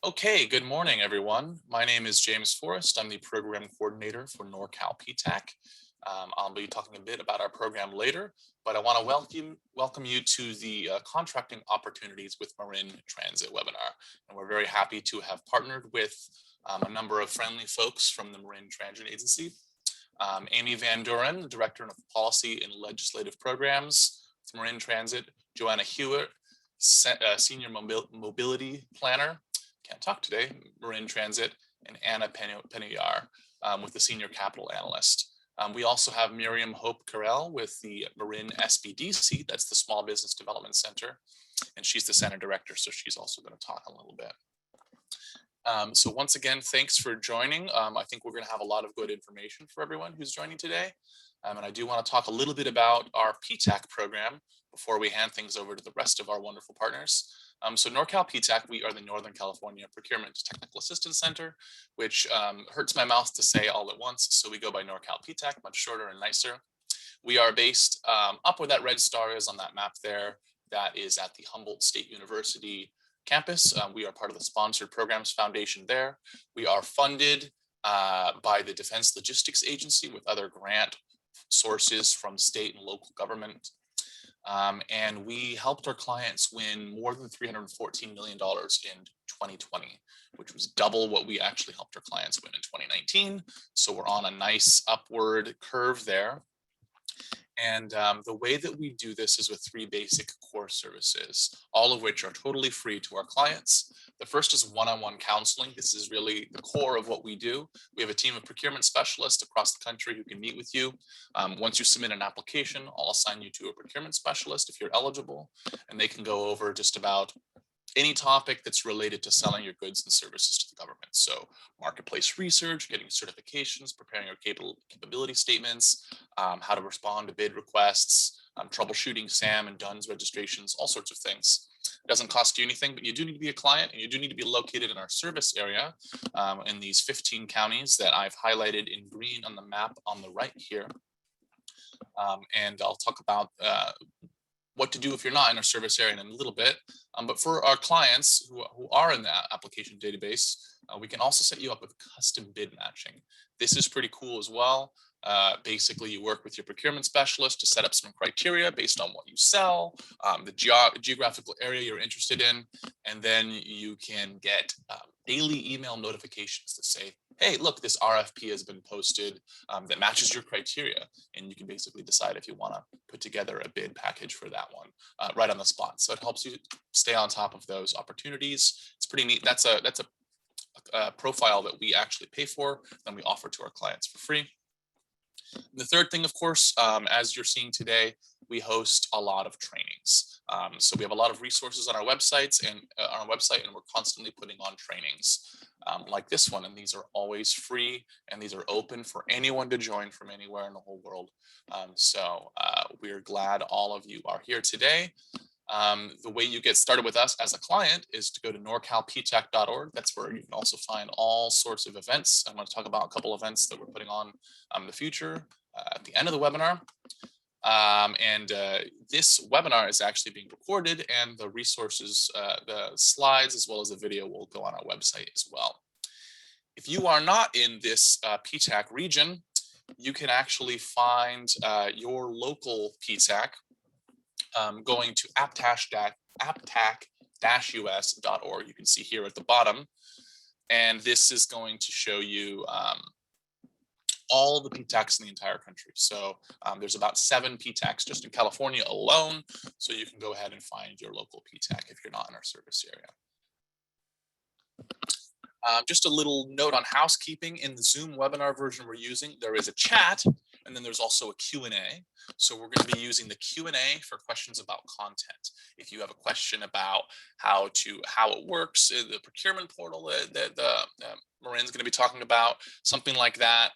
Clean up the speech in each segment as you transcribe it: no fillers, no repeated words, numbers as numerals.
Okay, good morning, everyone. My name is James Forrest. I'm the program coordinator for Norcal PTAC. I'll be talking a bit about our program later, but I want to welcome you to the contracting opportunities with Marin Transit webinar. And we're very happy to have partnered with a number of friendly folks from the Marin Transit Agency. Amy Van Duren, the Director of Policy and Legislative Programs with Marin Transit, Joanna Hewitt, Senior Mobility Planner, can't talk today, Marin Transit, and Anna Penayar with the Senior Capital Analyst. We also have Miriam Hope Carell with the Marin Sbdc, that's the Small Business Development Center, and she's the Center Director, so she's also going to talk a little bit. So once again, thanks for joining. I think we're going to have a lot of good information for everyone who's joining today. And I do want to talk a little bit about our PTAC program before we hand things over to the rest of our wonderful partners. So Norcal PTAC, we are the Northern California Procurement Technical Assistance Center, which hurts my mouth to say all at once. So we go by Norcal PTAC, much shorter and nicer. We are based up where that red star is on that map there. That is at the Humboldt State University campus. We are part of the Sponsored Programs Foundation there. We are funded by the Defense Logistics Agency with other grant sources from state and local government. And we helped our clients win more than $314 million in 2020, which was double what we actually helped our clients win in 2019. So we're on a nice upward curve there. And the way that we do this is with three basic core services, all of which are totally free to our clients. The first is one-on-one counseling. This is really the core of what we do. We have a team of procurement specialists across the country who can meet with you. Once you submit an application, I'll assign you to a procurement specialist if you're eligible, and they can go over just about any topic that's related to selling your goods and services to the government. So marketplace research, getting certifications, preparing your capability statements, how to respond to bid requests, troubleshooting SAM and DUNS registrations, all sorts of things. It doesn't cost you anything, but you do need to be a client and you do need to be located in our service area in these 15 counties that I've highlighted in green on the map on the right here. And I'll talk about what to do if you're not in our service area in a little bit. But for our clients who are in the application database, we can also set you up with custom bid matching. This is pretty cool as well. Basically, you work with your procurement specialist to set up some criteria based on what you sell, the geographical area you're interested in, and then you can get daily email notifications that say, hey, look, this RFP has been posted that matches your criteria. And you can basically decide if you want to put together a bid package for that one right on the spot. So it helps you stay on top of those opportunities. It's pretty neat. That's a profile that we actually pay for, and we offer to our clients for free. And the third thing, of course, as you're seeing today, we host a lot of trainings. So we have a lot of resources on our websites and we're constantly putting on trainings like this one. And these are always free and these are open for anyone to join from anywhere in the whole world. So we're glad all of you are here today. The way you get started with us as a client is to go to norcalptac.org. That's where you can also find all sorts of events. I'm going to talk about a couple events that we're putting on in the future at the end of the webinar. This webinar is actually being recorded, and the resources, the slides, as well as the video will go on our website as well. If you are not in this PTAC region, you can actually find your local PTAC going to aptac-us.org. You can see here at the bottom, and this is going to show you all the PTACs in the entire country. So there's about 7 PTACs just in California alone. So you can go ahead and find your local PTAC if you're not in our service area. Just a little note on housekeeping. In the Zoom webinar version we're using, there is a chat, and then there's also a Q&A. So we're going to be using the Q&A for questions about content. If you have a question about how it works, the procurement portal that Marin's going to be talking about, something like that,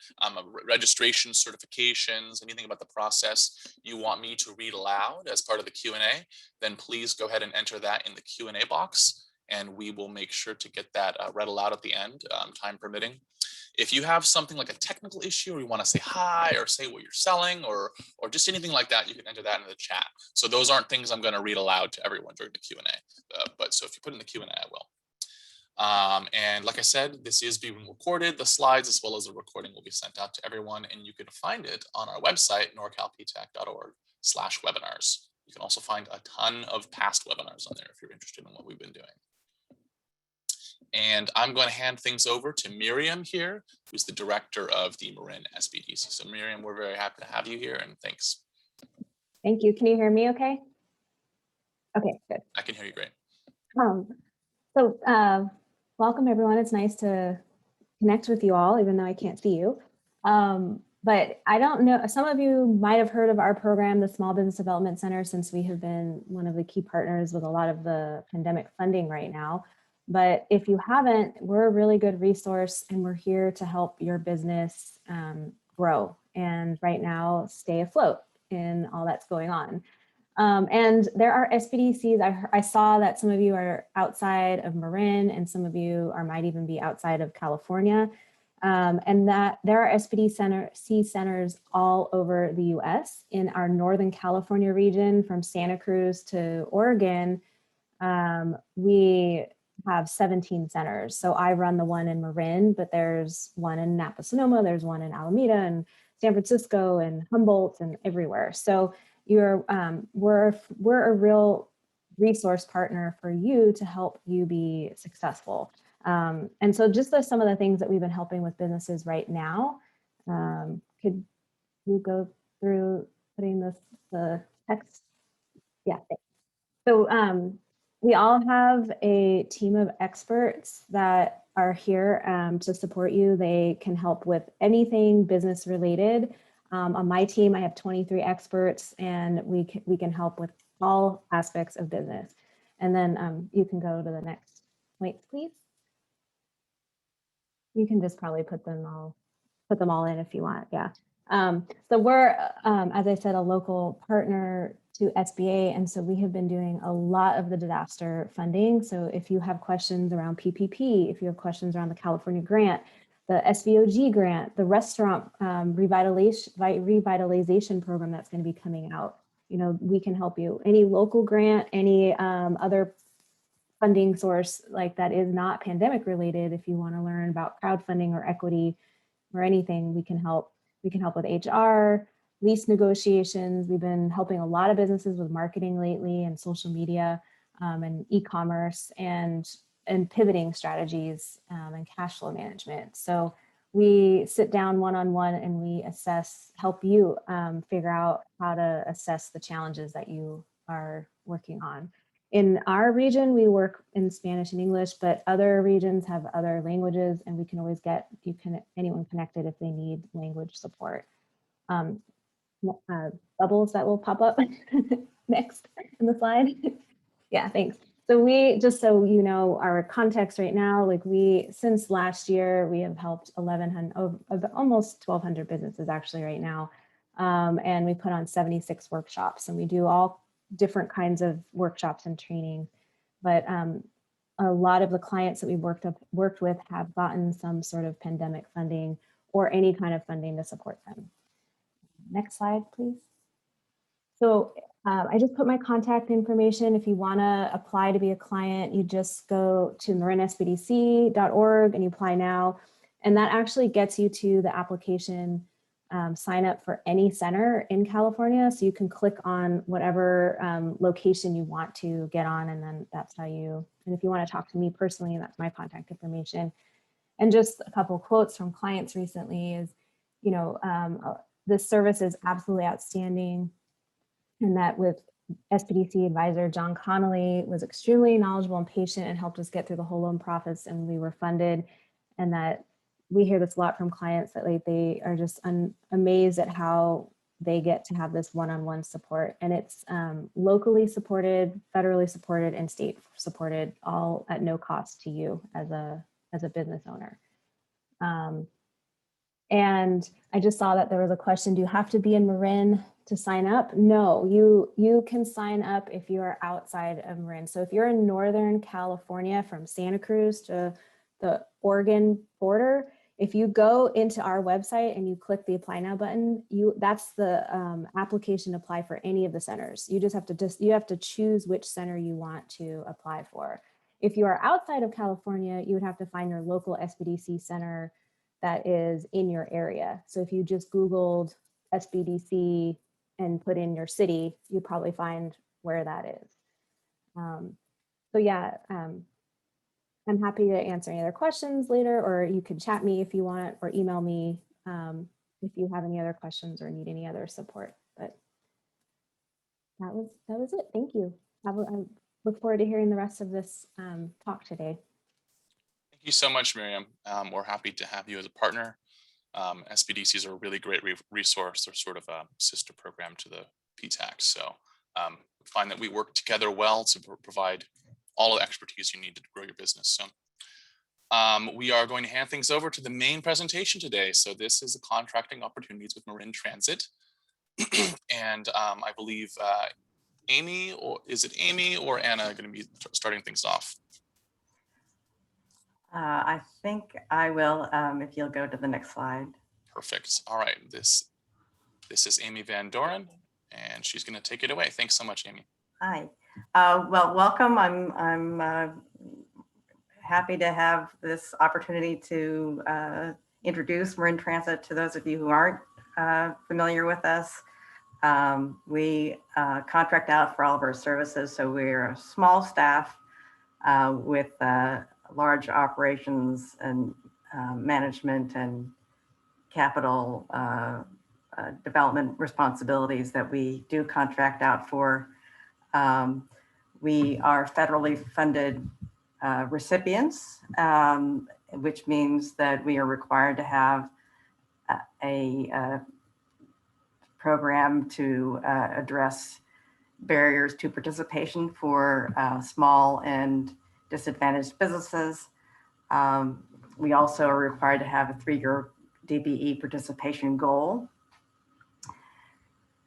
registration, certifications, anything about the process you want me to read aloud as part of the Q&A, then please go ahead and enter that in the Q&A box, and we will make sure to get that read aloud at the end, time permitting. If you have something like a technical issue, or you want to say hi or say what you're selling, or just anything like that, you can enter that in the chat. So those aren't things I'm going to read aloud to everyone during the Q&A. But so if you put in the Q&A, I will. And like I said, this is being recorded. The slides as well as the recording will be sent out to everyone, and you can find it on our website, norcalptac.org/webinars. You can also find a ton of past webinars on there if you're interested in what we've been doing. And I'm going to hand things over to Miriam here, who's the director of the Marin Sbdc. So Miriam, we're very happy to have you here, and thanks. Thank you. Can you hear me okay? Okay, good. I can hear you great. Welcome everyone. It's nice to connect with you all, even though I can't see you. But I don't know, some of you might have heard of our program, the Small Business Development Center, since we have been one of the key partners with a lot of the pandemic funding right now. But if you haven't, we're a really good resource, and we're here to help your business grow and right now stay afloat in all that's going on. And there are Sbdcs. I saw that some of you are outside of Marin, and some of you might even be outside of California. And that there are Sbdc centers all over the US. In our Northern California region, from Santa Cruz to Oregon, we have 17 centers. So I run the one in Marin, but there's one in Napa Sonoma, there's one in Alameda and San Francisco and Humboldt and everywhere. So we're a real resource partner for you to help you be successful. And so just some of the things that we've been helping with businesses right now, could you go through putting the text? Yeah. So we all have a team of experts that are here to support you. They can help with anything business related. On my team, I have 23 experts, and we can help with all aspects of business. And then you can go to the next point, please. You can just probably put them all in if you want. Yeah. So we're, as I said, a local partner to SBA. And so we have been doing a lot of the disaster funding. So if you have questions around PPP, if you have questions around the California grant, the SVOG grant, the restaurant revitalization program that's going to be coming out, we can help you. Any local grant, any other funding source like that is not pandemic related. If you want to learn about crowdfunding or equity or anything, we can help. We can help with HR, lease negotiations. We've been helping a lot of businesses with marketing lately, and social media and e-commerce, and pivoting strategies and cash flow management. So we sit down one-on-one and we help you figure out how to assess the challenges that you are working on. In our region, we work in Spanish and English, but other regions have other languages, and we can always get anyone connected if they need language support. Bubbles that will pop up next in the slide. Yeah, thanks. So just so you know our context right now, since last year, we have helped almost 1,200 businesses actually right now. And we put on 76 workshops, and we do all different kinds of workshops and training. But a lot of the clients that we've worked with have gotten some sort of pandemic funding or any kind of funding to support them. Next slide, please. So I just put my contact information. If you want to apply to be a client, you just go to marinsbdc.org and you apply now. And that actually gets you to the application sign up for any center in California. So you can click on whatever location you want to get on, and then that's how and if you want to talk to me personally, that's my contact information. And just a couple quotes from clients recently is, this service is absolutely outstanding, and that with Sbdc advisor John Connolly was extremely knowledgeable and patient and helped us get through the whole loan process, and we were funded. And that we hear this a lot from clients that they are just amazed at how they get to have this one-on-one support. And it's locally supported, federally supported, and state supported, all at no cost to you as a business owner. And I just saw that there was a question, do you have to be in Marin to sign up? No, you can sign up if you are outside of Marin. So if you're in Northern California from Santa Cruz to the Oregon border, if you go into our website and you click the apply now button, that's the application to apply for any of the centers. You just have to choose which center you want to apply for. If you are outside of California, you would have to find your local Sbdc center that is in your area. So if you just Googled Sbdc and put in your city, you'll probably find where that is. So yeah, I'm happy to answer any other questions later, or you can chat me if you want, or email me if you have any other questions or need any other support. But that was it. Thank you. I look forward to hearing the rest of this talk today. Thank you so much, Miriam. We're happy to have you as a partner. SBDCs are a really great resource. They're sort of a sister program to the PTACs. So we find that we work together well to provide all the expertise you need to grow your business. So we are going to hand things over to the main presentation today. So this is the contracting opportunities with Marin Transit. And I believe Amy, or is it Amy or Anna going to be starting things off? I think I will, if you'll go to the next slide. Perfect. All right. This is Amy Van Doren, and she's going to take it away. Thanks so much, Amy. Hi. Well, welcome. I'm happy to have this opportunity to introduce Marin Transit to those of you who aren't familiar with us. We contract out for all of our services, so we're a small staff with large operations and management and capital development responsibilities that we do contract out for. We are federally funded recipients, which means that we are required to have a program to address barriers to participation for small and disadvantaged businesses. We also are required to have a 3-year DBE participation goal.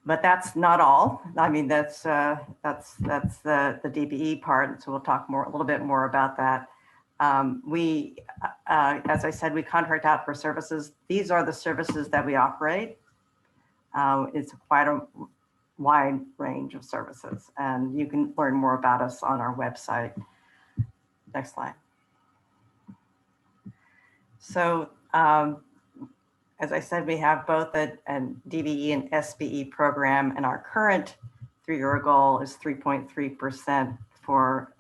But that's not all. I mean, that's the DBE part. So we'll talk a little bit more about that. As I said, we contract out for services. These are the services that we operate. It's quite a wide range of services, and you can learn more about us on our website. Next slide. So, as I said, we have both a DBE and SBE program, and our current 3-year goal is 3.3% for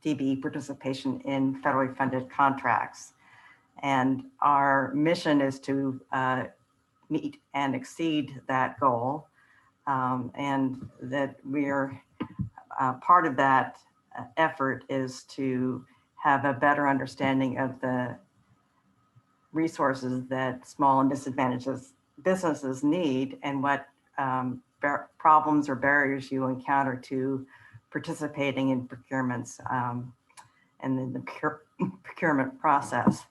DBE participation in federally funded contracts. And our mission is to meet and exceed that goal, and that we're part of that effort is to have a better understanding of the resources that small and disadvantaged businesses need, and what problems or barriers you encounter to participating in procurements and in the procurement process.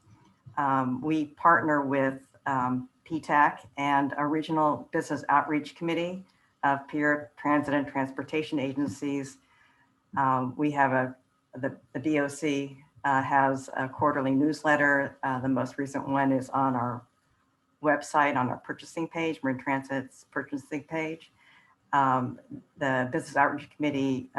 We partner with PTAC and a regional business outreach committee of peer transit and transportation agencies. We have the DOC has a quarterly newsletter. The most recent one is on our website, on our purchasing page, Marin Transit's purchasing page. The Business Outreach Committee,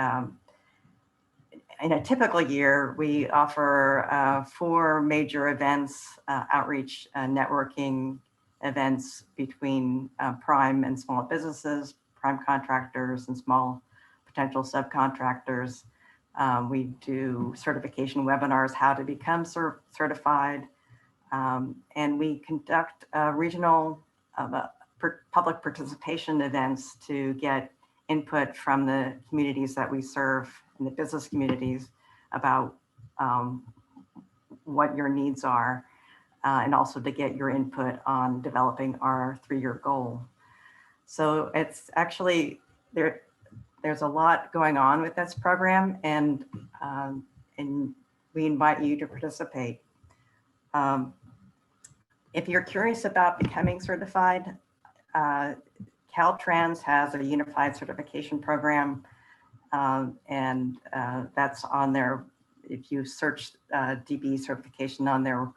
in a typical year, we offer 4 major events, outreach, networking events between prime and small businesses, prime contractors and small potential subcontractors. We do certification webinars, how to become certified, and we conduct regional public participation events to get input from the communities that we serve and the business communities about what your needs are, and also to get your input on developing our 3-year goal. So it's actually, there's a lot going on with this program, and we invite you to participate. If you're curious about becoming certified, Caltrans has a unified certification program, and that's on their, if you search DB certification on their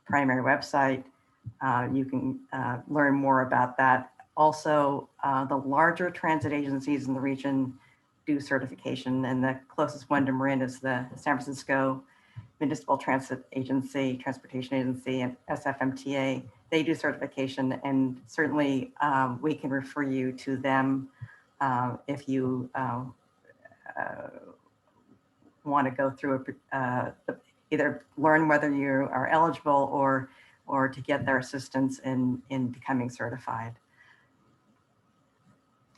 primary website, you can learn more about that. Also, the larger transit agencies in the region do certification, and the closest one to Marin is the San Francisco Municipal Transportation Agency, and SFMTA. They do certification, and certainly we can refer you to them if you want to go through either learn whether you are eligible or to get their assistance in becoming certified.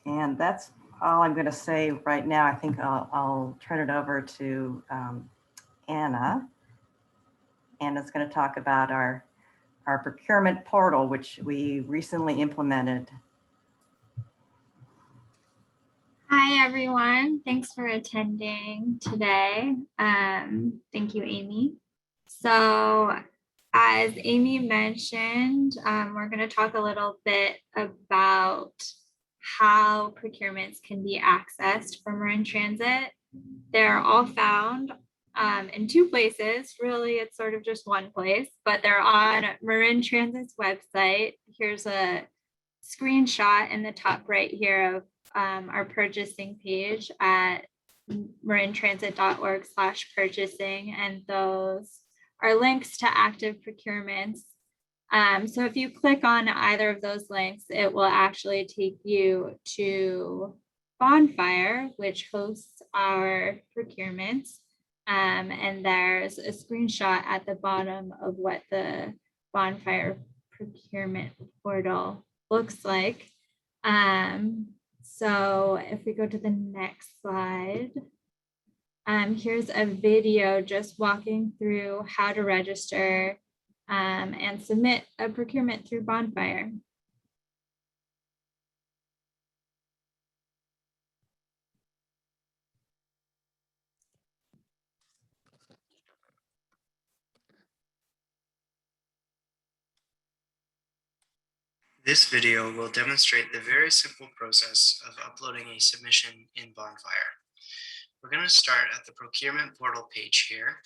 And that's all I'm going to say right now. I think I'll turn it over to Anna. Anna's going to talk about our procurement portal, which we recently implemented. Hi, everyone. Thanks for attending today. Thank you, Amy. So as Amy mentioned, we're going to talk a little bit about how procurements can be accessed from Marin Transit. They're all found in two places. Really, it's sort of just one place, but they're on Marin Transit's website. Here's a screenshot in the top right here of our purchasing page at marintransit.org/purchasing, and those are links to active procurements. So if you click on either of those links, it will actually take you to Bonfire, which hosts our procurements. And there's a screenshot at the bottom of what the Bonfire procurement portal looks like. So if we go to the next slide, here's a video just walking through how to register and submit a procurement through Bonfire. This video will demonstrate the very simple process of uploading a submission in Bonfire. We're going to start at the Procurement Portal page here.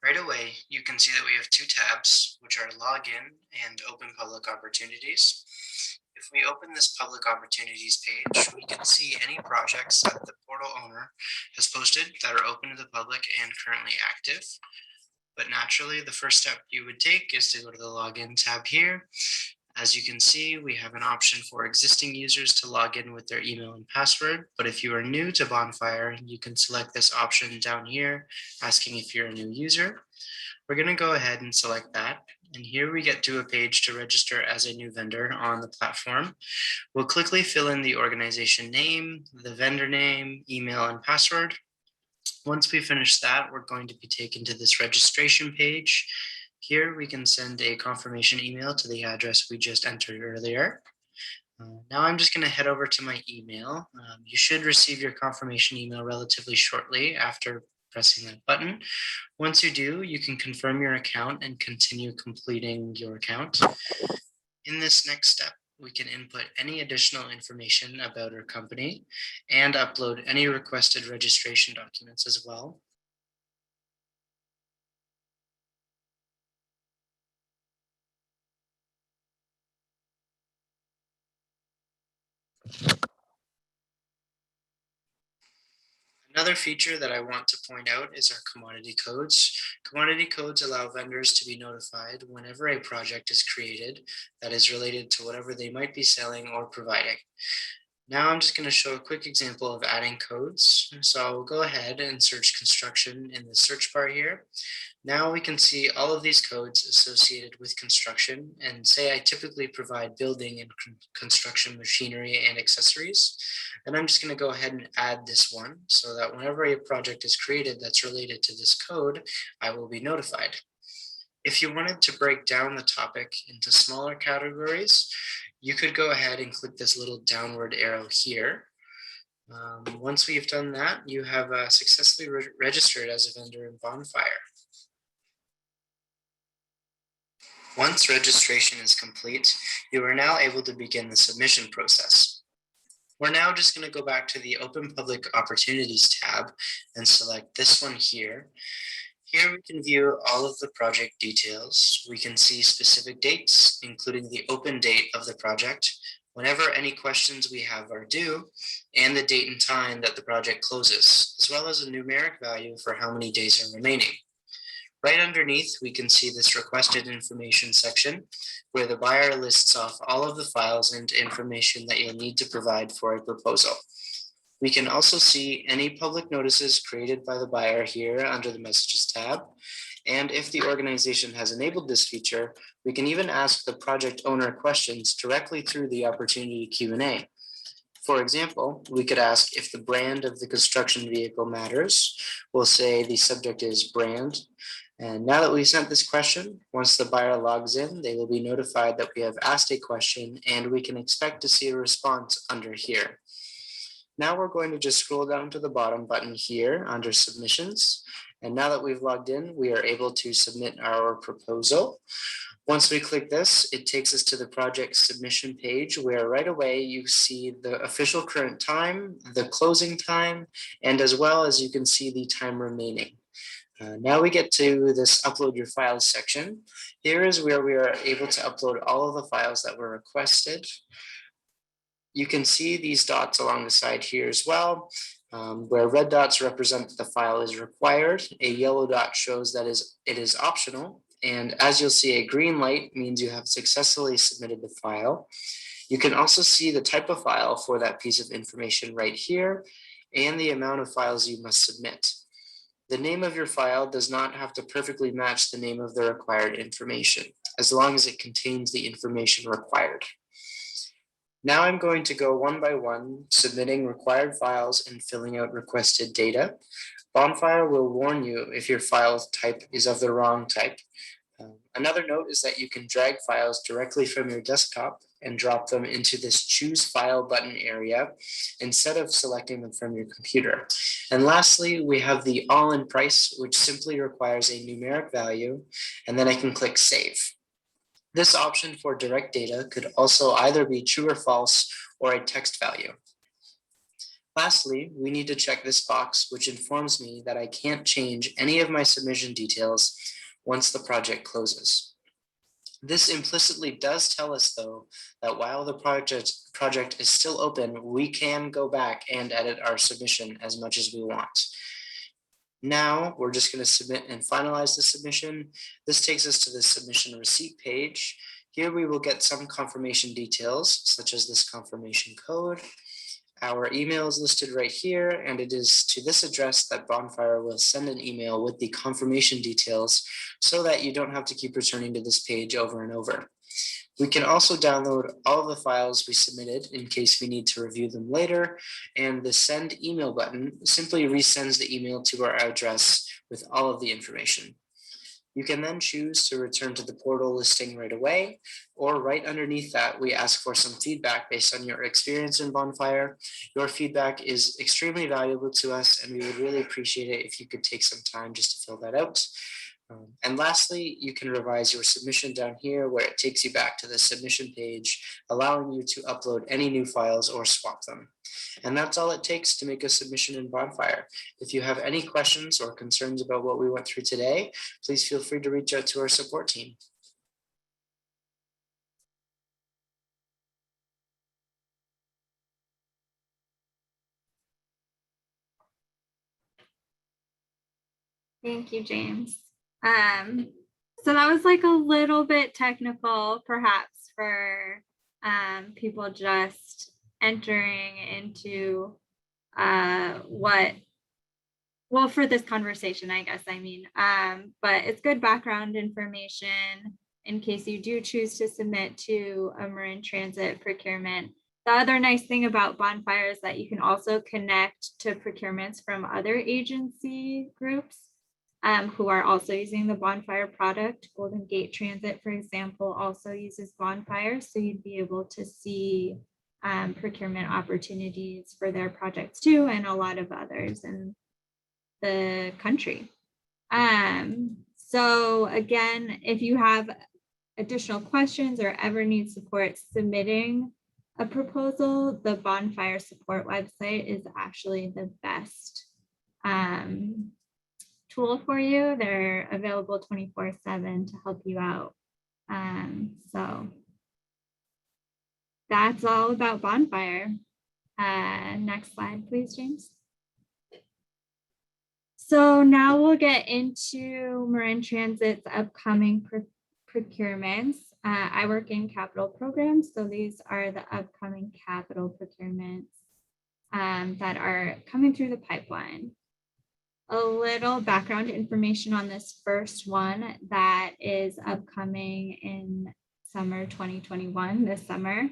Right away, you can see that we have two tabs, which are Login and Open Public Opportunities. If we open this Public Opportunities page, we can see any projects that the portal owner has posted that are open to the public and currently active. But naturally, the first step you would take is to go to the Login tab here. As you can see, we have an option for existing users to log in with their email and password. But if you are new to Bonfire, you can select this option down here, asking if you're a new user. We're going to go ahead and select that. And here we get to a page to register as a new vendor on the platform. We'll quickly fill in the organization name, the vendor name, email, and password. Once we finish that, we're going to be taken to this registration page. Here we can send a confirmation email to the address we just entered earlier. Now I'm just going to head over to my email. You should receive your confirmation email relatively shortly after pressing that button. Once you do, you can confirm your account and continue completing your account. In this next step, we can input any additional information about our company and upload any requested registration documents as well. Another feature that I want to point out is our commodity codes. Commodity codes allow vendors to be notified whenever a project is created that is related to whatever they might be selling or providing. Now I'm just going to show a quick example of adding codes. So I'll go ahead and search construction in the search bar here. Now we can see all of these codes associated with construction, and say I typically provide building and construction machinery and accessories. And I'm just going to go ahead and add this one so that whenever a project is created that's related to this code, I will be notified. If you wanted to break down the topic into smaller categories, you could go ahead and click this little downward arrow here. Once we've done that, you have successfully registered as a vendor in Bonfire. Once registration is complete, you are now able to begin the submission process. We're now just going to go back to the Open Public Opportunities tab and select this one here. Here we can view all of the project details. We can see specific dates, including the open date of the project. whenever any questions we have are due, and the date and time that the project closes, as well as a numeric value for how many days are remaining. Right underneath, we can see this requested information section where the buyer lists off all of the files and information that you'll need to provide for a proposal. We can also see any public notices created by the buyer here under the Messages tab. And if the organization has enabled this feature, we can even ask the project owner questions directly through the Opportunity Q&A. For example, we could ask if the brand of the construction vehicle matters. We'll say the subject is brand. And now that we've sent this question, once the buyer logs in, they will be notified that we have asked a question and we can expect to see a response under here. Now we're going to just scroll down to the bottom button here under submissions. And now that we've logged in, we are able to submit our proposal. Once we click this, it takes us to the project submission page where right away you see the official current time, the closing time, and as well as you can see the time remaining. Now we get to this upload your files section. Here is where we are able to upload all of the files that were requested. You can see these dots along the side here as well, where red dots represent that the file is required. A yellow dot shows that it is optional. And as you'll see, a green light means you have successfully submitted the file. You can also see the type of file for that piece of information right here and the amount of files you must submit. The name of your file does not have to perfectly match the name of the required information, as long as it contains the information required. Now I'm going to go one by one, submitting required files and filling out requested data. Bonfire will warn you if your file type is of the wrong type. Another note is that you can drag files directly from your desktop and drop them into this choose file button area instead of selecting them from your computer. And lastly, we have the all-in price, which simply requires a numeric value, and then I can click save. This option for direct data could also either be true or false or a text value. Lastly, we need to check this box, which informs me that I can't change any of my submission details once the project closes. This implicitly does tell us, though, that while the project is still open, we can go back and edit our submission as much as we want. Now we're just going to submit and finalize the submission. This takes us to the submission receipt page. Here we will get some confirmation details, such as this confirmation code. Our email is listed right here, and it is to this address that Bonfire will send an email with the confirmation details so that you don't have to keep returning to this page over and over. We can also download all of the files we submitted in case we need to review them later, and the send email button simply resends the email to our address with all of the information. You can then choose to return to the portal listing right away, or right underneath that, we ask for some feedback based on your experience in Bonfire. Your feedback is extremely valuable to us, and we would really appreciate it if you could take some time just to fill that out. And lastly, you can revise your submission down here where it takes you back to the submission page, allowing you to upload any new files or swap them. And that's all it takes to make a submission in Bonfire. If you have any questions or concerns about what we went through today, please feel free to reach out to our support team. Thank you, James. So that was like a little bit technical, perhaps, for people just entering into for this conversation, I guess, but it's good background information in case you do choose to submit to a Marin Transit procurement. The other nice thing about Bonfire is that you can also connect to procurements from other agency groups who are also using the Bonfire product. Golden Gate Transit, for example, also uses Bonfire, so you'd be able to see procurement opportunities for their projects too, and a lot of others in the country. So again, if you have additional questions or ever need support submitting a proposal, the Bonfire support website is actually the best tool for you. They're available 24/7 to help you out. So that's all about Bonfire. Next slide, please, James. So now we'll get into Marin Transit's upcoming procurements. I work in capital programs, so these are the upcoming capital procurements that are coming through the pipeline. A little background information on this first one that is upcoming in summer 2021, this summer.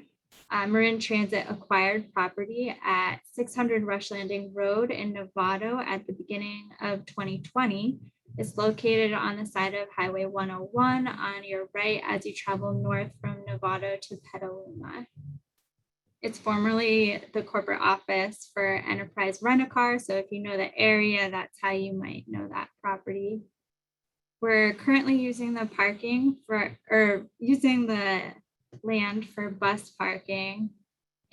Marin Transit acquired property at 600 Rush Landing Road in Novato at the beginning of 2020. It's located on the side of Highway 101 on your right as you travel north from Novato to Petaluma. It's formerly the corporate office for Enterprise Rent-A-Car, so if you know the area, that's how you might know that property. We're currently using the using the land for bus parking,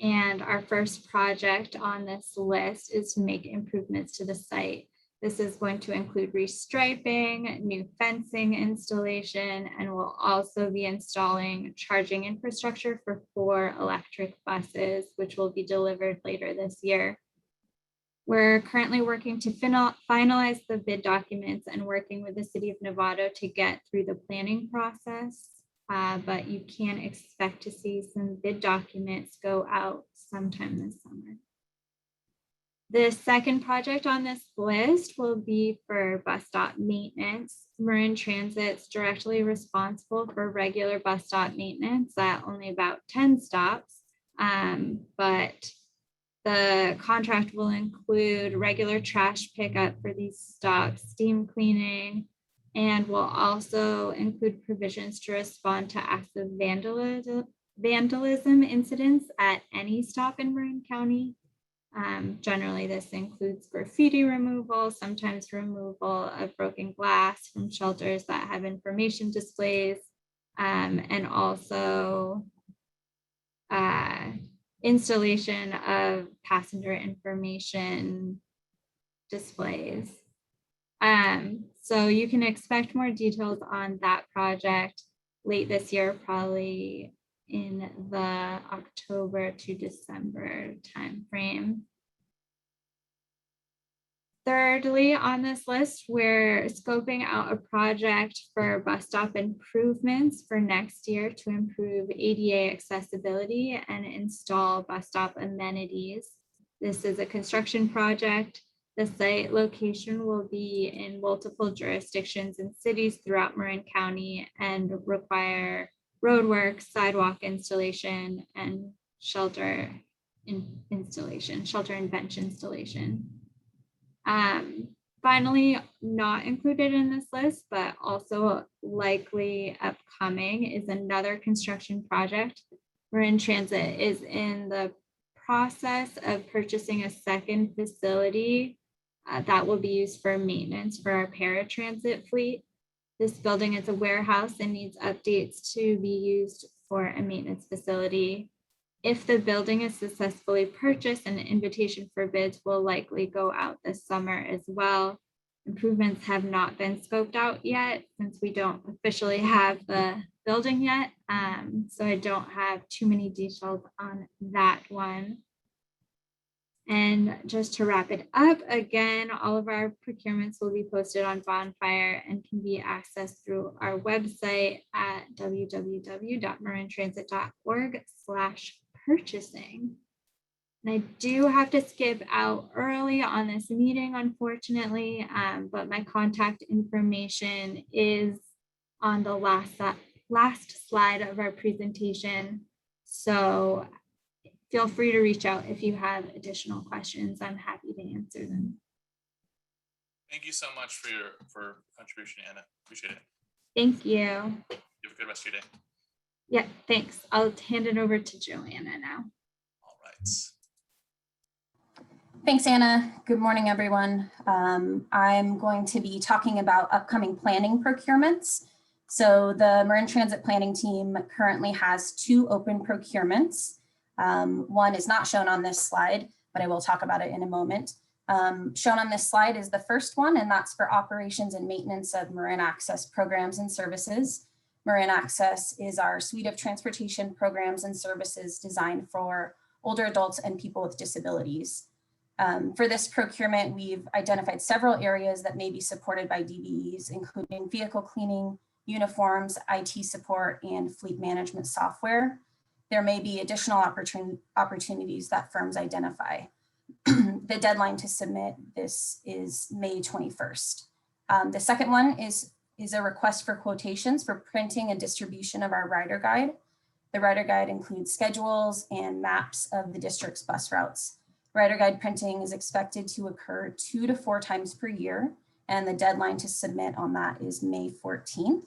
and our first project on this list is to make improvements to the site. This is going to include restriping, new fencing installation, and we'll also be installing charging infrastructure for 4 electric buses, which will be delivered later this year. We're currently working to finalize the bid documents and working with the city of Novato to get through the planning process. But you can expect to see some bid documents go out sometime this summer. The second project on this list will be for bus stop maintenance. Marin Transit's directly responsible for regular bus stop maintenance at only about 10 stops, but the contract will include regular trash pickup for these stops, steam cleaning, and will also include provisions to respond to acts of vandalism incidents at any stop in Marin County. Generally, this includes graffiti removal, sometimes removal of broken glass from shelters that have information displays, and also installation of passenger information displays. So you can expect more details on that project late this year, probably in the October to December timeframe. Thirdly, on this list, we're scoping out a project for bus stop improvements for next year to improve ADA accessibility and install bus stop amenities. This is a construction project. The site location will be in multiple jurisdictions and cities throughout Marin County and require roadwork, sidewalk installation, and shelter and bench installation. Finally, not included in this list, but also likely upcoming, is another construction project. Marin Transit is in the process of purchasing a second facility that will be used for maintenance for our paratransit fleet. This building is a warehouse and needs updates to be used for a maintenance facility. If the building is successfully purchased, an invitation for bids will likely go out this summer as well. Improvements have not been scoped out yet since we don't officially have the building yet. So I don't have too many details on that one. And just to wrap it up, again, all of our procurements will be posted on Bonfire and can be accessed through our website at www.marintransit.org/purchasing. And I do have to skip out early on this meeting, unfortunately, but my contact information is on the last slide of our presentation. So feel free to reach out if you have additional questions. I'm happy to answer them. Thank you so much for your contribution, Anna. Appreciate it. Thank you. You have a good rest of your day. Yeah, thanks. I'll hand it over to Joanna now. All right. Thanks, Anna. Good morning, everyone. I'm going to be talking about upcoming planning procurements. So the Marin Transit planning team currently has 2 open procurements. One is not shown on this slide, but I will talk about it in a moment. Shown on this slide is the first one, and that's for operations and maintenance of Marin access programs and services. Marin Access is our suite of transportation programs and services designed for older adults and people with disabilities. For this procurement, we've identified several areas that may be supported by DBEs, including vehicle cleaning, uniforms, IT support, and fleet management software. There may be additional opportunities that firms identify. The deadline to submit this is May 21st. The second one is a request for quotations for printing and distribution of our rider guide. The rider guide includes schedules and maps of the district's bus routes. Rider guide printing is expected to occur 2 to 4 times per year, and the deadline to submit on that is May 14th.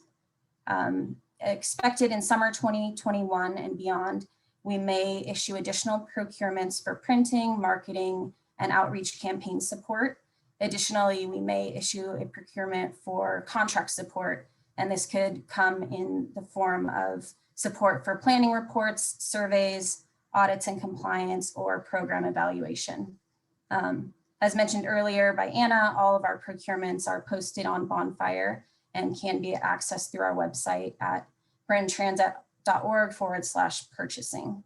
Expected in summer 2021 and beyond, we may issue additional procurements for printing, marketing, and outreach campaign support. Additionally, we may issue a procurement for contract support, and this could come in the form of support for planning reports, surveys, audits and compliance, or program evaluation. As mentioned earlier by Anna, all of our procurements are posted on Bonfire and can be accessed through our website at marintransit.org/purchasing.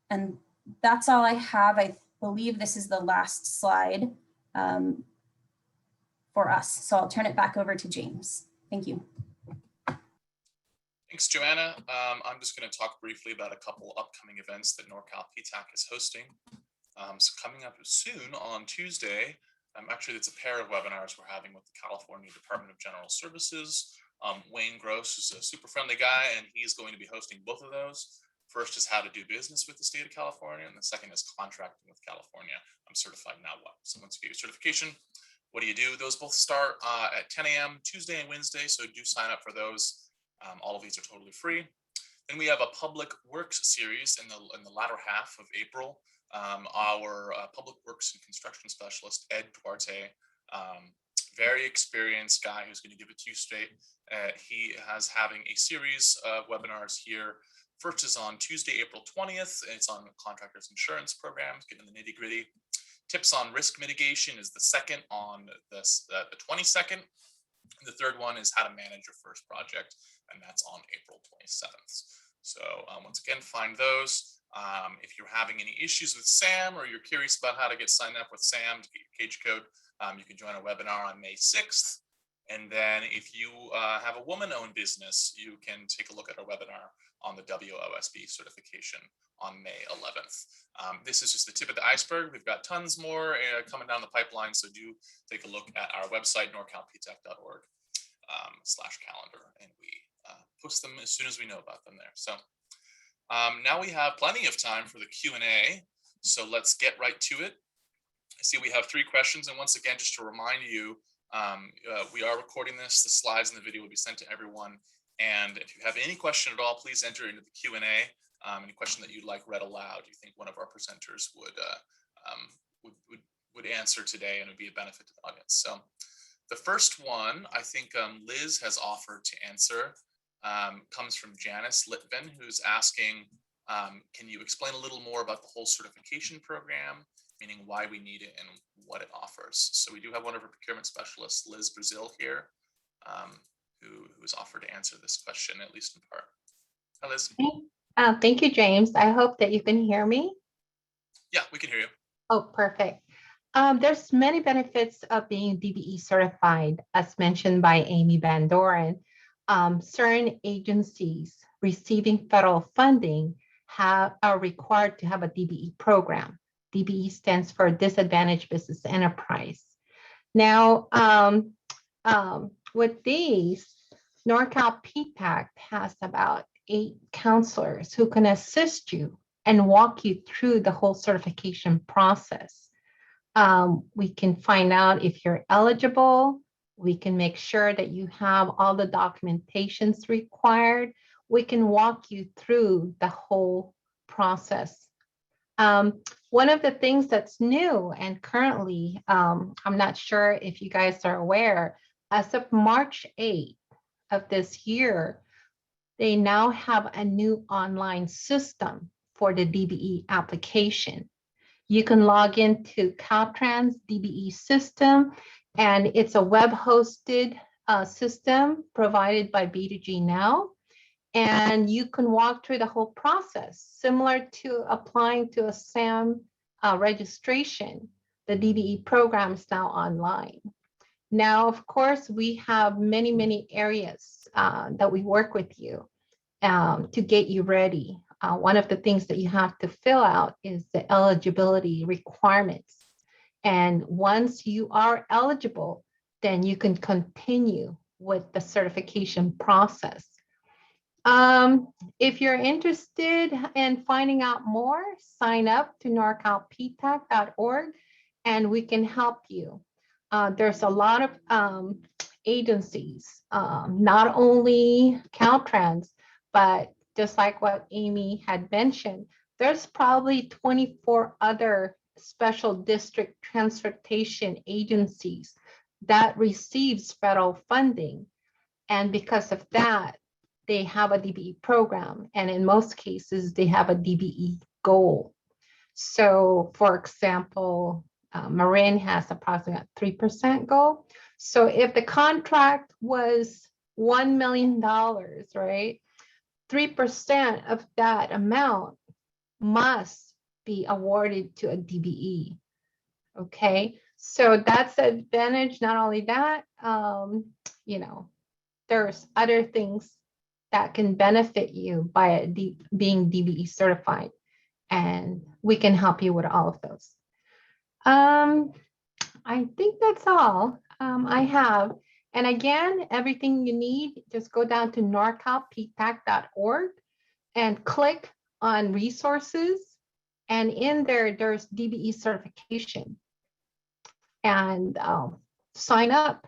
And that's all I have. I believe this is the last slide for us. So I'll turn it back over to James. Thank you. Thanks, Joanna. I'm just going to talk briefly about a couple upcoming events that Norcal PTAC is hosting. So coming up soon on Tuesday, actually it's a pair of webinars we're having with the California Department of General Services. Wayne Gross is a super friendly guy, and he's going to be hosting both of those. First is how to do business with the state of California, and the second is contracting with California. I'm certified now what? So once you get your certification, what do you do? Those both start at 10 a.m. Tuesday and Wednesday, so do sign up for those. All of these are totally free. Then we have a public works series in the latter half of April. Our public works and construction specialist, Ed Duarte, very experienced guy who's going to give it to you straight. He has having a series of webinars here. First is on Tuesday, April 20th. It's on contractors insurance programs, getting the nitty gritty. Tips on risk mitigation is the second on the 22nd. And the third one is how to manage your first project, and that's on April 27th. So once again, find those. If you're having any issues with SAM, or you're curious about how to get signed up with SAM to get your cage code, you can join a webinar on May 6th. And then if you have a woman-owned business, you can take a look at our webinar on the WOSB certification on May 11th. This is just the tip of the iceberg. We've got tons more coming down the pipeline, so do take a look at our website, norcalptech.org/calendar, and we post them as soon as we know about them there. So now we have plenty of time for the Q&A, so let's get right to it. I see we have 3 questions, and once again, just to remind you, we are recording this. The slides and the video will be sent to everyone. And if you have any question at all, please enter into the Q&A. Any question that you'd like read aloud, you think one of our presenters would answer today, and it would be a benefit to the audience. So the first one, I think Liz has offered to answer, comes from Janice Litvin, who's asking, can you explain a little more about the whole certification program, meaning why we need it and what it offers? So we do have one of our procurement specialists, Liz Brazil, here, who has offered to answer this question, at least in part. Hi, Liz. Thank you, James. I hope that you can hear me. Yeah, we can hear you. Oh, perfect. There's many benefits of being DBE certified, as mentioned by Amy Van Doren. Certain agencies receiving federal funding are required to have a DBE program. DBE stands for Disadvantaged Business Enterprise. Now, with these, Norcal PTAC has about 8 counselors who can assist you and walk you through the whole certification process. We can find out if you're eligible. We can make sure that you have all the documentations required. We can walk you through the whole process. One of the things that's new, and currently, I'm not sure if you guys are aware, as of March 8th of this year, they now have a new online system for the DBE application. You can log into Caltrans DBE system, and it's a web-hosted system provided by B2G Now. and you can walk through the whole process, similar to applying to a SAM registration. The DBE program is now online. Now, of course, we have many, many areas that we work with you to get you ready. One of the things that you have to fill out is the eligibility requirements. And once you are eligible, then you can continue with the certification process. If you're interested in finding out more, sign up to norcalptac.org and we can help you. There's a lot of agencies, not only Caltrans, but just like what Amy had mentioned, there's probably 24 other special district transportation agencies that receives federal funding. And because of that, they have a DBE program. And in most cases, they have a DBE goal. So for example, Marin has approximately 3% goal. So if the contract was $1 million, right? 3% of that amount must be awarded to a DBE. Okay, so that's the advantage. Not only that, you know, there's other things that can benefit you by being DBE certified, and we can help you with all of those. I think that's all I have. And again, everything you need, just go down to norcalptac.org and click on resources. And in there, there's DBE certification. And sign up.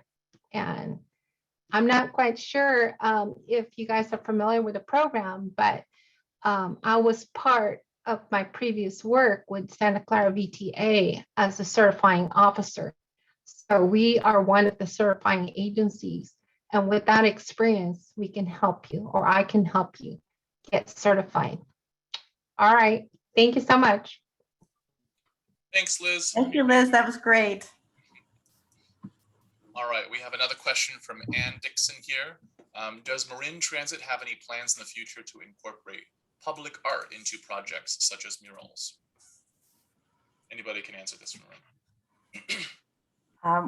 And I'm not quite sure if you guys are familiar with the program, but I was part of my previous work with Santa Clara VTA as a certifying officer. So we are one of the certifying agencies. And with that experience, we can help you, or I can help you get certified. All right. Thank you so much. Thanks, Liz. Thank you, Liz. That was great. All right, we have another question from Ann Dixon here. Does Marin Transit have any plans in the future to incorporate public art into projects such as murals? Anybody can answer this, Marin.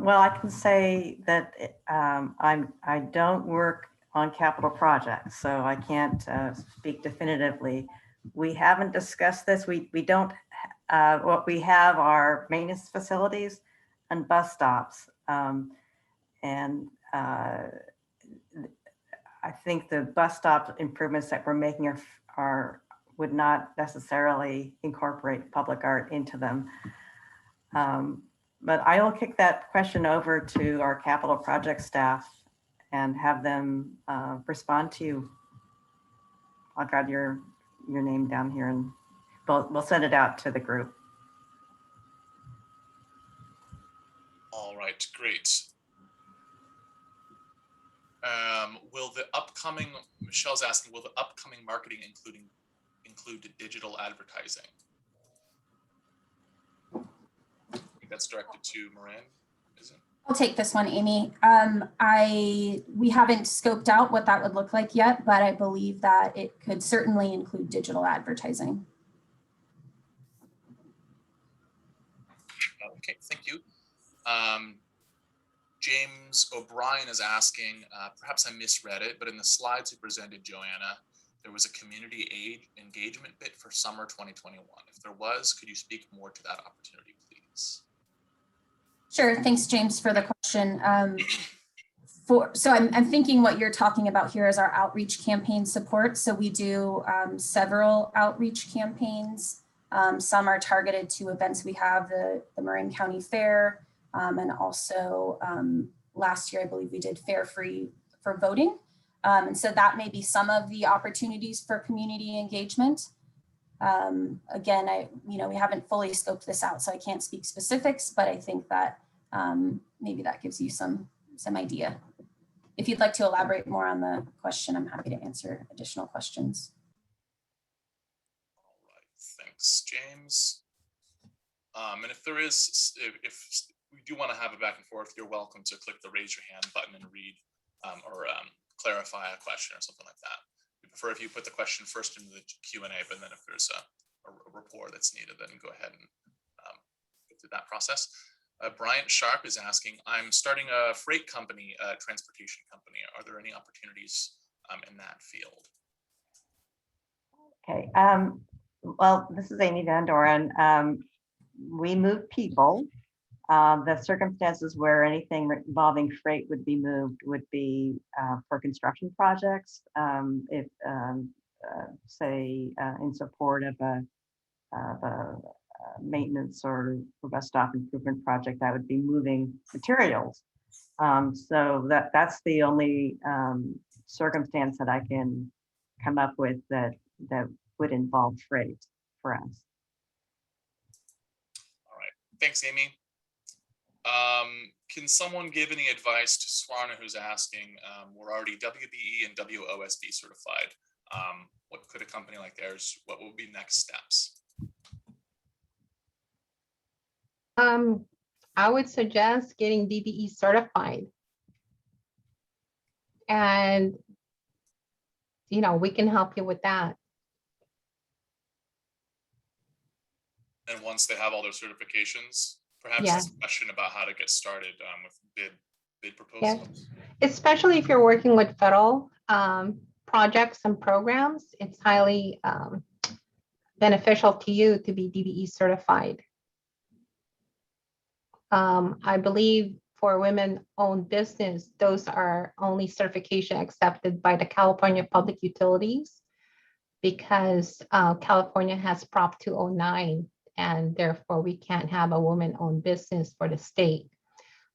Well, I can say that I don't work on capital projects, so I can't speak definitively. We haven't discussed this. We don't. What we have are maintenance facilities and bus stops, and I think the bus stop improvements that we're making would not necessarily incorporate public art into them. But I will kick that question over to our capital project staff and have them respond to you. I'll grab your name down here and we'll send it out to the group. All right, great. Michelle's asking, will the upcoming marketing include digital advertising? I think that's directed to Marin, is it? I'll take this one, Amy. We haven't scoped out what that would look like yet, but I believe that it could certainly include digital advertising. Okay, thank you. James O'Brien is asking, perhaps I misread it, but in the slides you presented, Joanna, there was a community aid engagement bit for summer 2021. If there was, could you speak more to that opportunity, please? Sure, thanks, James, for the question. So I'm thinking what you're talking about here is our outreach campaign support. So we do several outreach campaigns. Some are targeted to events. We have the Marin County Fair, and also last year, I believe we did Fair Free for voting. And so that may be some of the opportunities for community engagement. Again, we haven't fully scoped this out, so I can't speak specifics, but I think that maybe that gives you some idea. If you'd like to elaborate more on the question, I'm happy to answer additional questions. All right, thanks, James. And if there is, if we do want to have a back and forth, you're welcome to click the raise your hand button and read or clarify a question or something like that. We prefer if you put the question first into the Q&A, but then if there's a report that's needed, then go ahead and go through that process. Bryant Sharp is asking, I'm starting a freight company, a transportation company. Are there any opportunities in that field? Okay. Well, this is Amy Van Doren. We move people. The circumstances where anything involving freight would be moved would be for construction projects. If, say, in support of a maintenance or bus stop improvement project, that would be moving materials. So that's the only circumstance that I can come up with that would involve freight for us. All right, thanks, Amy. Can someone give any advice to Swarna, who's asking, we're already WBE and WOSB certified. What could a company like theirs, what would be next steps? I would suggest getting DBE certified. And, you know, we can help you with that. And once they have all their certifications, perhaps Yeah. a question about how to get started with bid proposals. Yeah. Especially if you're working with federal projects and programs, it's highly beneficial to you to be DBE certified. I believe for women-owned business, those are only certification accepted by the California Public Utilities, because California has Prop 209, and therefore we can't have a woman-owned business for the state.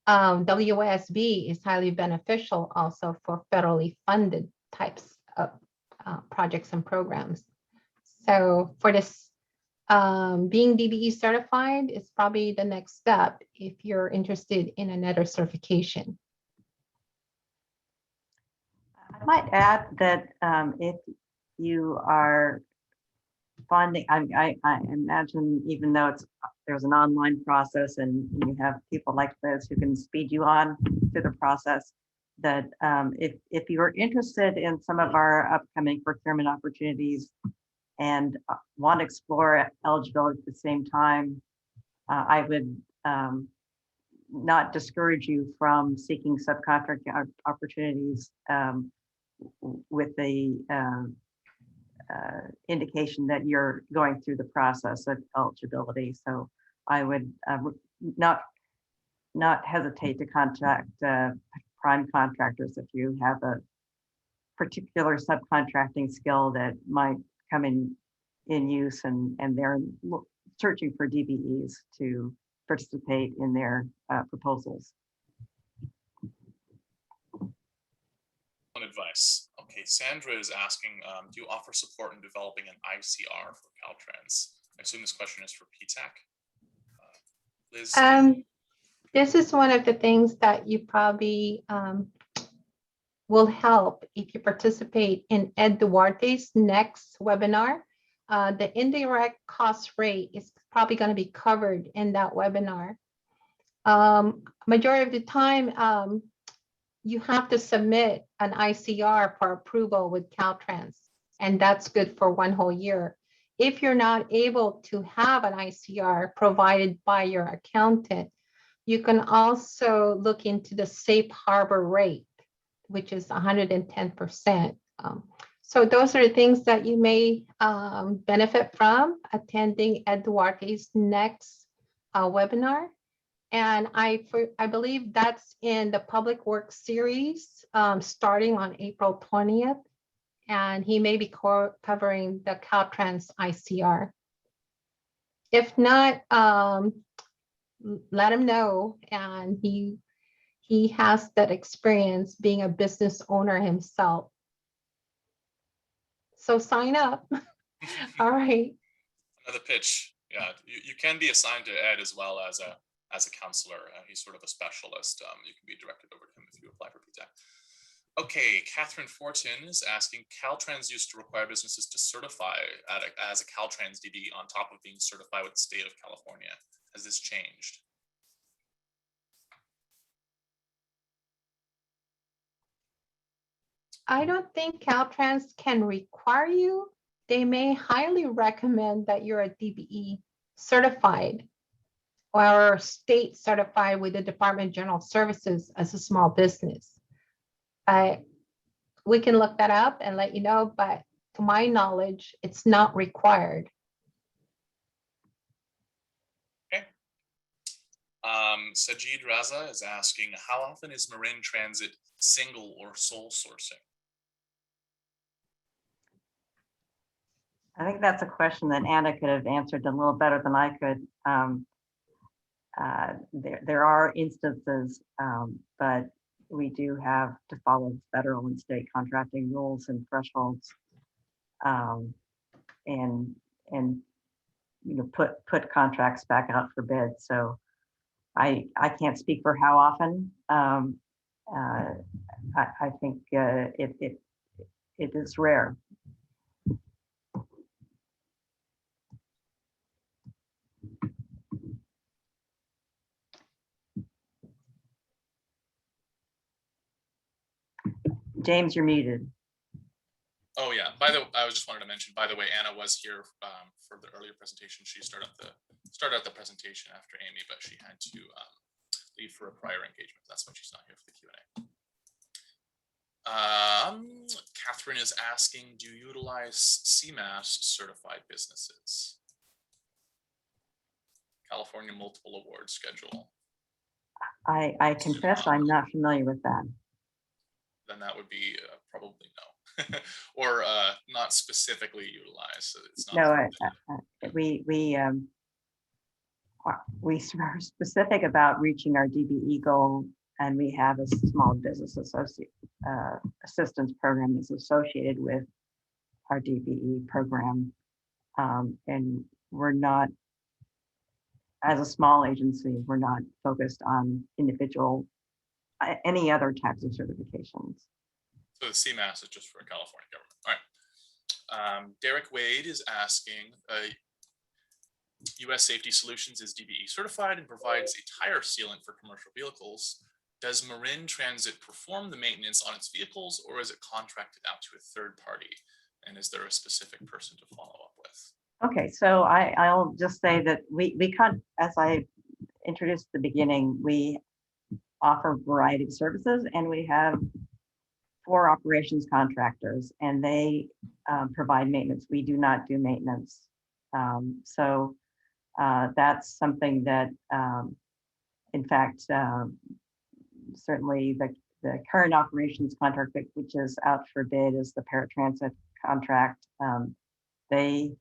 WSB is highly beneficial also for federally funded types of projects and programs. So for this, being DBE certified is probably the next step if you're interested in another certification. I might add that if you are funding, I imagine, even though there's an online process and you have people like this who can speed you on through the process, that if you are interested in some of our upcoming procurement opportunities and want to explore eligibility at the same time, I would not discourage you from seeking subcontract opportunities with the indication that you're going through the process of eligibility. So I would not hesitate to contact prime contractors if you have a particular subcontracting skill that might come in use, and they're searching for DBEs to participate in their proposals. Advice. Okay, Sandra is asking, do you offer support in developing an ICR for Caltrans? I assume this question is for PTAC. Liz? This is one of the things that you probably will help if you participate in Ed Duarte's next webinar. The indirect cost rate is probably going to be covered in that webinar. Majority of the time, you have to submit an ICR for approval with Caltrans, and that's good for 1 whole year. If you're not able to have an ICR provided by your accountant, you can also look into the safe harbor rate, which is 110%. So those are the things that you may benefit from attending Ed Duarte's next webinar. And I believe that's in the Public Works series starting on April 20th. And he may be covering the Caltrans ICR. If not, let him know. And he has that experience being a business owner himself. So sign up. All right. Another pitch. Yeah, you can be assigned to Ed as well as a counselor. He's sort of a specialist. You can be directed over to him if you apply for PTAC. Okay, Catherine Fortin is asking, Caltrans used to require businesses to certify as a Caltrans DB on top of being certified with the state of California. Has this changed? I don't think Caltrans can require you. They may highly recommend that you're a DBE certified or state certified with the Department of General Services as a small business. We can look that up and let you know, but to my knowledge, it's not required. Okay. Sajid Raza is asking, how often is Marin Transit single or sole sourcing? I think that's a question that Anna could have answered a little better than I could. There are instances, but we do have to follow federal and state contracting rules and thresholds, and put contracts back out for bid. So I can't speak for how often. I think it is rare. James, you're muted. Oh yeah. I just wanted to mention, by the way, Anna was here for the earlier presentation. She started the presentation after Amy, but she had to leave for a prior engagement. That's why she's not here for the Q&A. Catherine is asking, do you utilize CMAS certified businesses? California Multiple Award Schedule. I confess I'm not familiar with that. Then that would be probably no, or not specifically utilized. So it's not. No, we are specific about reaching our DBE goal, and we have a small business assistance program that's associated with our DBE program, and we're not, as a small agency, we're not focused on individual any other types of certifications. So the CMAS is just for California government. All right. Derek Wade is asking, U.S. Safety Solutions is DBE certified and provides a tire sealant for commercial vehicles. Does Marin Transit perform the maintenance on its vehicles, or is it contracted out to a third party? And is there a specific person to follow up with? Okay, so I'll just say that we as I introduced at the beginning, we offer a variety of services, and we have 4 operations contractors, and they provide maintenance. We do not do maintenance. So that's something that, in fact, certainly the current operations contract, which is out for bid, is the paratransit contract. They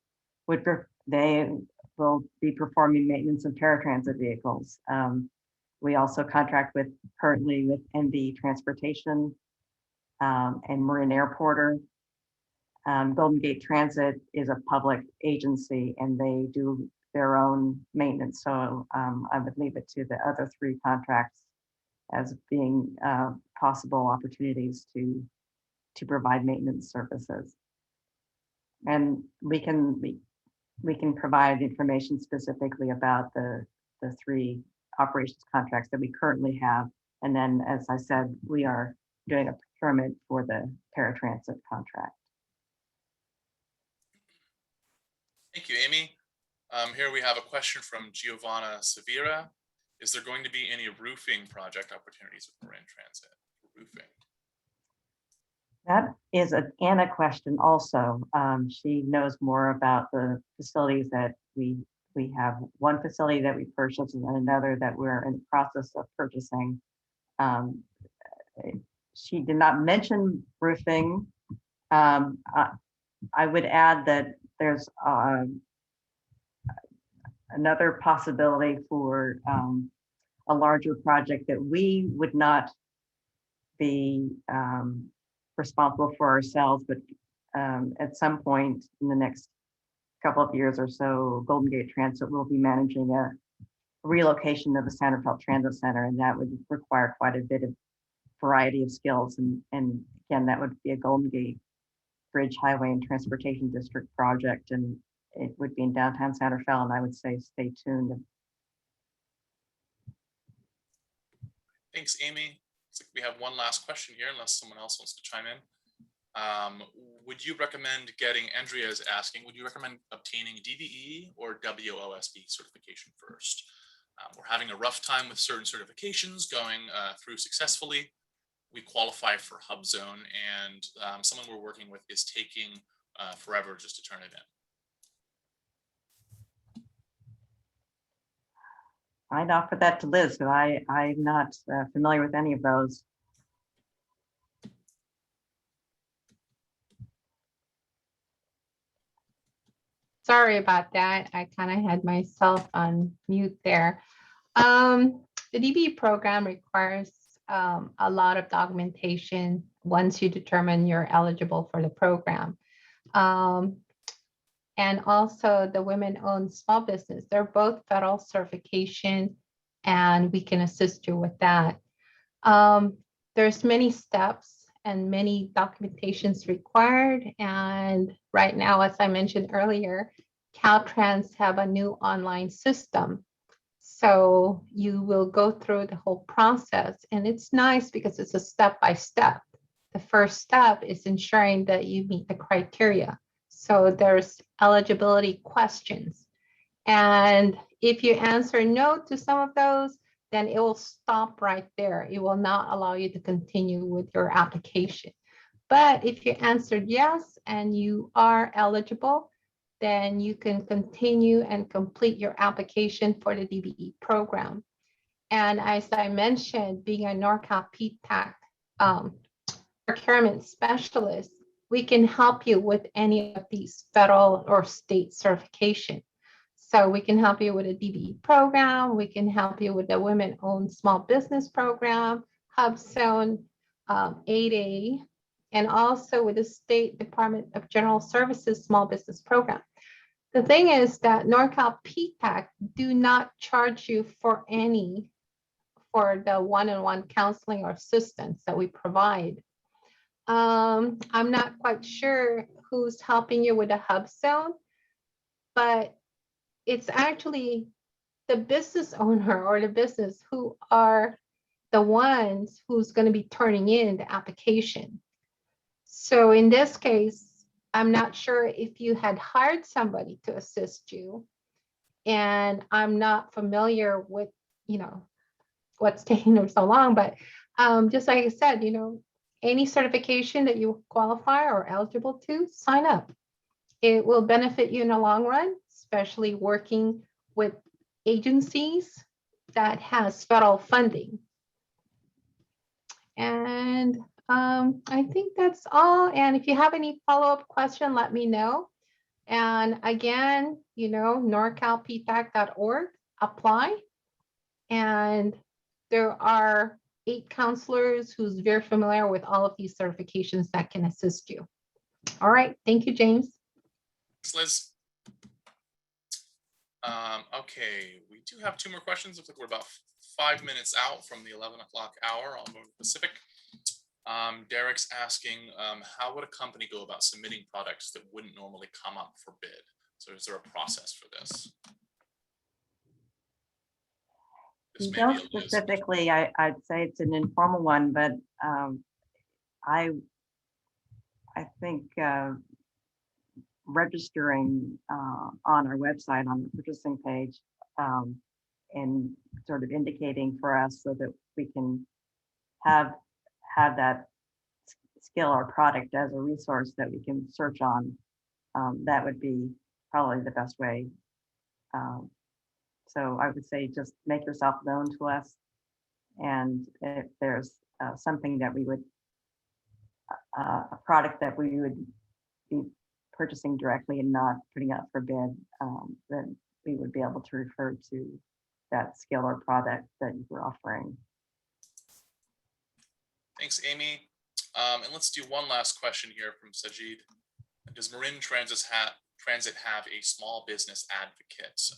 will be performing maintenance of paratransit vehicles. We also contract currently with NV Transportation and Marin Airporter. Golden Gate Transit is a public agency, and they do their own maintenance. So I would leave it to the other 3 contracts as being possible opportunities to provide maintenance services. And we can provide information specifically about the 3 operations contracts that we currently have. And then, as I said, we are doing a procurement for the paratransit contract. Thank you, Amy. Here we have a question from Giovanna Severa. Is there going to be any roofing project opportunities with Marin Transit? Roofing. That is an Anna question also. She knows more about the facilities that we have. One facility that we purchased and another that we're in the process of purchasing. She did not mention roofing. I would add that there's another possibility for a larger project that we would not be responsible for ourselves, but at some point in the next couple of years or so, Golden Gate Transit will be managing a relocation of the Sanderfeld Transit Center, and that would require quite a bit of variety of skills. And again, that would be a Golden Gate Bridge, Highway, and Transportation District project, and it would be in downtown Sanderfeld, and I would say stay tuned. Thanks, Amy. Looks like we have one last question here, unless someone else wants to chime in. Would you recommend getting, Andrea is asking, would you recommend obtaining DBE or WOSB certification first? We're having a rough time with certain certifications going through successfully. We qualify for HubZone, and someone we're working with is taking forever just to turn it in. I'd offer that to Liz, but I'm not familiar with any of those. Sorry about that. I kind of had myself on mute there. The DB program requires a lot of documentation once you determine you're eligible for the program. And also the women-owned small business, they're both federal certification, and we can assist you with that. There's many steps and many documentations required. And right now, as I mentioned earlier, Caltrans have a new online system. So you will go through the whole process, and it's nice because it's a step-by-step. The first step is ensuring that you meet the criteria. So there's eligibility questions. And if you answer no to some of those, then it will stop right there. It will not allow you to continue with your application. But if you answered yes and you are eligible, then you can continue and complete your application for the DBE program. And as I mentioned, being a Norcal PTAC procurement specialist, we can help you with any of these federal or state certification. So we can help you with a DBE program, we can help you with the women-owned small business program, HubZone 8A, and also with the State Department of General Services small business program. The thing is that Norcal PTAC do not charge you for the one-on-one counseling or assistance that we provide. I'm not quite sure who's helping you with the HubZone, but it's actually the business owner or the business who are the ones who's going to be turning in the application. So in this case, I'm not sure if you had hired somebody to assist you, and I'm not familiar with, what's taking them so long, but just like I said, any certification that you qualify or eligible to, sign up. It will benefit you in the long run, especially working with agencies that has federal funding. And I think that's all. And if you have any follow-up question, let me know. And again, norcalptac.org, apply. And there are 8 counselors who's very familiar with all of these certifications that can assist you. All right. Thank you, James. Thanks, Liz. Okay, we do have 2 more questions. Looks like we're about 5 minutes out from the 11 o'clock hour on the Pacific. Derek's asking, how would a company go about submitting products that wouldn't normally come up for bid? So is there a process for this? Just specifically, I'd say it's an informal one, but I think registering on our website on the purchasing page and sort of indicating for us so that we can have that skill or product as a resource that we can search on, that would be probably the best way. So I would say just make yourself known to us, and if there's something that we would, a product that we would be purchasing directly and not putting up for bid, then we would be able to refer to that skill or product that you were offering. Thanks, Amy. And let's do one last question here from Sajid. Does Marin Transit have a small business advocate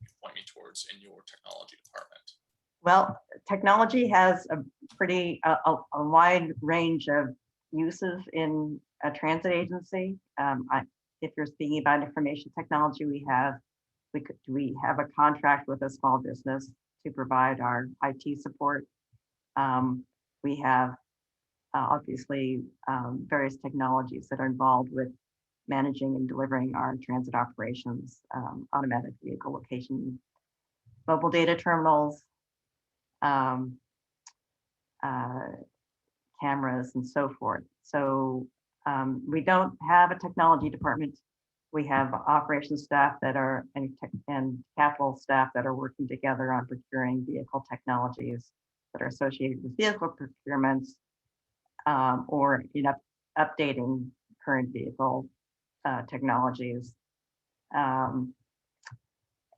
you can point me towards in your technology department? Well, technology has a pretty a wide range of uses in a transit agency. If you're speaking about information technology, we have a contract with a small business to provide our IT support. We have obviously various technologies that are involved with managing and delivering our transit operations, automatic vehicle location, mobile data terminals, cameras, and so forth. So we don't have a technology department. We have operations staff that are and capital staff that are working together on procuring vehicle technologies that are associated with vehicle procurements, or updating current vehicle technologies.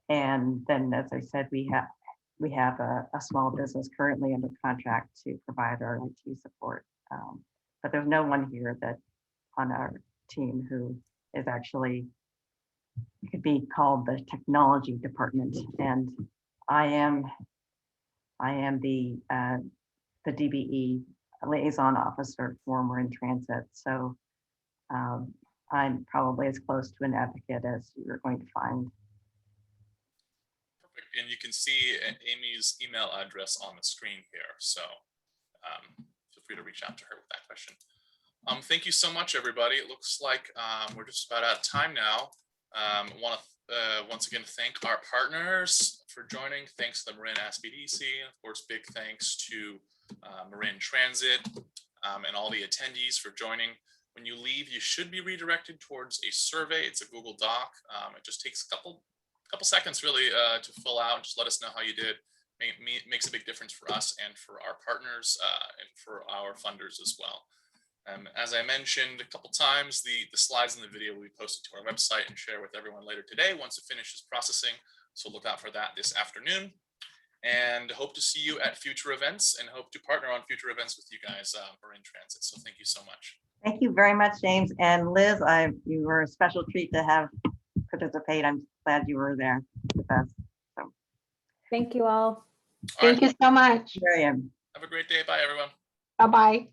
And then, as I said, we have a small business currently under contract to provide our IT support. But there's no one here that on our team who is actually could be called the technology department. And I am the DBE liaison officer for Marin Transit. So I'm probably as close to an advocate as you're going to find. Perfect. And you can see Amy's email address on the screen here. So feel free to reach out to her with that question. Thank you so much, everybody. It looks like we're just about out of time now. I want to once again thank our partners for joining. Thanks to the Marin Sbdc. Of course, big thanks to Marin Transit and all the attendees for joining. When you leave, you should be redirected towards a survey. It's a Google Doc. It just takes a couple seconds really to fill out. Just let us know how you did. Makes a big difference for us and for our partners and for our funders as well. As I mentioned a couple times, the slides in the video will be posted to our website and share with everyone later today once it finishes processing. So look out for that this afternoon. And hope to see you at future events and hope to partner on future events with you guys, Marin Transit. So thank you so much. Thank you very much, James. And Liz, you were a special treat to have participate. I'm glad you were there with us. So Thank you all. Thank you so much. Miriam. Have a great day. Bye, everyone. Bye-bye.